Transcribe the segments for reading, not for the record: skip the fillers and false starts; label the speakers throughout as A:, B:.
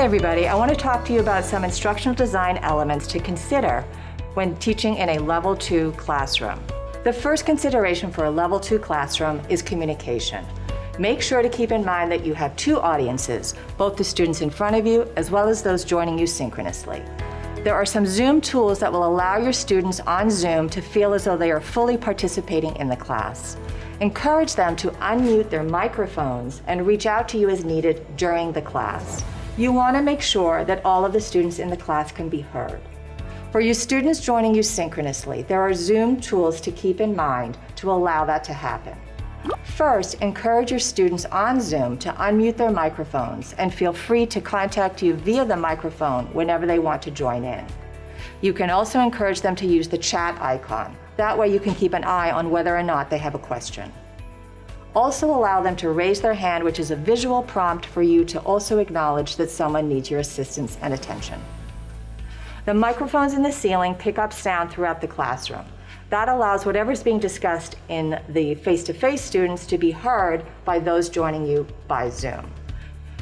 A: everybody. I want to talk to you about some instructional design elements to consider when teaching in a Level 2 classroom. The first consideration for a Level 2 classroom is communication. Make sure to keep in mind that you have two audiences, both the students in front of you as well as those joining you synchronously. There are some Zoom tools that will allow your students on Zoom to feel as though they are fully participating in the class. Encourage them to unmute their microphones and reach out to you as needed during the class. You want to make sure that all of the students in the class can be heard. For you students joining you synchronously, there are Zoom tools to keep in mind to allow that to happen. First, encourage your students on Zoom to unmute their microphones and feel free to contact you via the microphone whenever they want to join in. You can also encourage them to use the chat icon. That way you can keep an eye on whether or not they have a question. Also allow them to raise their hand, which is a visual prompt for you to also acknowledge that someone needs your assistance and attention. The microphones in the ceiling pick up sound throughout the classroom. That allows whatever's being discussed in the face-to-face students to be heard by those joining you by Zoom.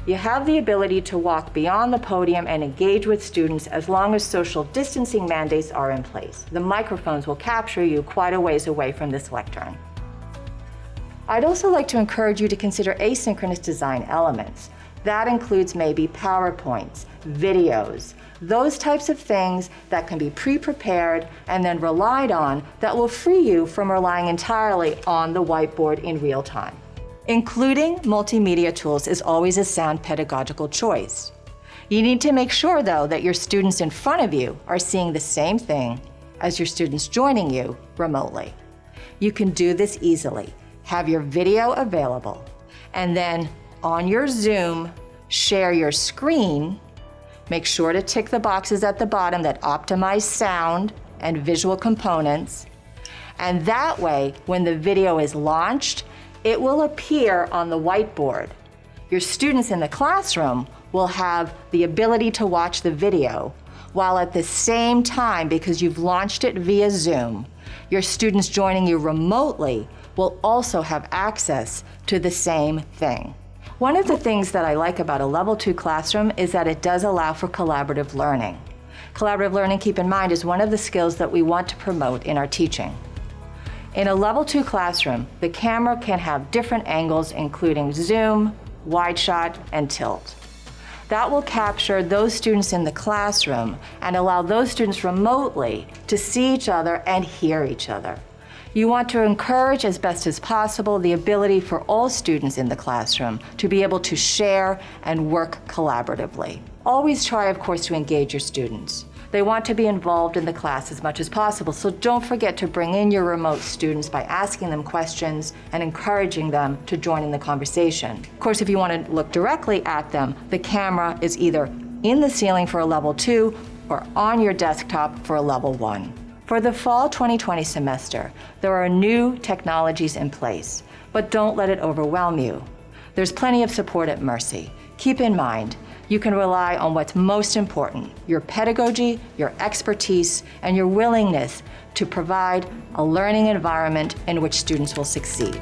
A: You have the ability to walk beyond the podium and engage with students as long as social distancing mandates are in place. The microphones will capture you quite a ways away from this lectern. I'd also like to encourage you to consider asynchronous design elements. That includes maybe PowerPoints, videos, those types of things that can be pre-prepared and then relied on that will free you from relying entirely on the whiteboard in real time. Including multimedia tools is always a sound pedagogical choice. You need to make sure, though, that your students in front of you are seeing the same thing as your students joining you remotely. You can do this easily. Have your video available, and then on your Zoom, share your screen. Make sure to tick the boxes at the bottom that optimize sound and visual components. And that way, when the video is launched, it will appear on the whiteboard. Your students in the classroom will have the ability to watch the video, while at the same time, because you've launched it via Zoom, your students joining you remotely will also have access to the same thing. One of the things that I like about a Level 2 classroom is that it does allow for collaborative learning. Collaborative learning, keep in mind, is one of the skills that we want to promote in our teaching. In a Level 2 classroom, the camera can have different angles, including zoom, wide shot, and tilt. That will capture those students in the classroom and allow those students remotely to see each other and hear each other. You want to encourage as best as possible the ability for all students in the classroom to be able to share and work collaboratively. Always try, of course, to engage your students. They want to be involved in the class as much as possible, so don't forget to bring in your remote students by asking them questions and encouraging them to join in the conversation. Of course, if you want to look directly at them, the camera is either in the ceiling for a Level 2 or on your desktop for a Level 1. For the fall 2020 semester, there are new technologies in place, but don't let it overwhelm you. There's plenty of support at Mercy. Keep in mind, you can rely on what's most important, your pedagogy, your expertise, and your willingness to provide a learning environment in which students will succeed.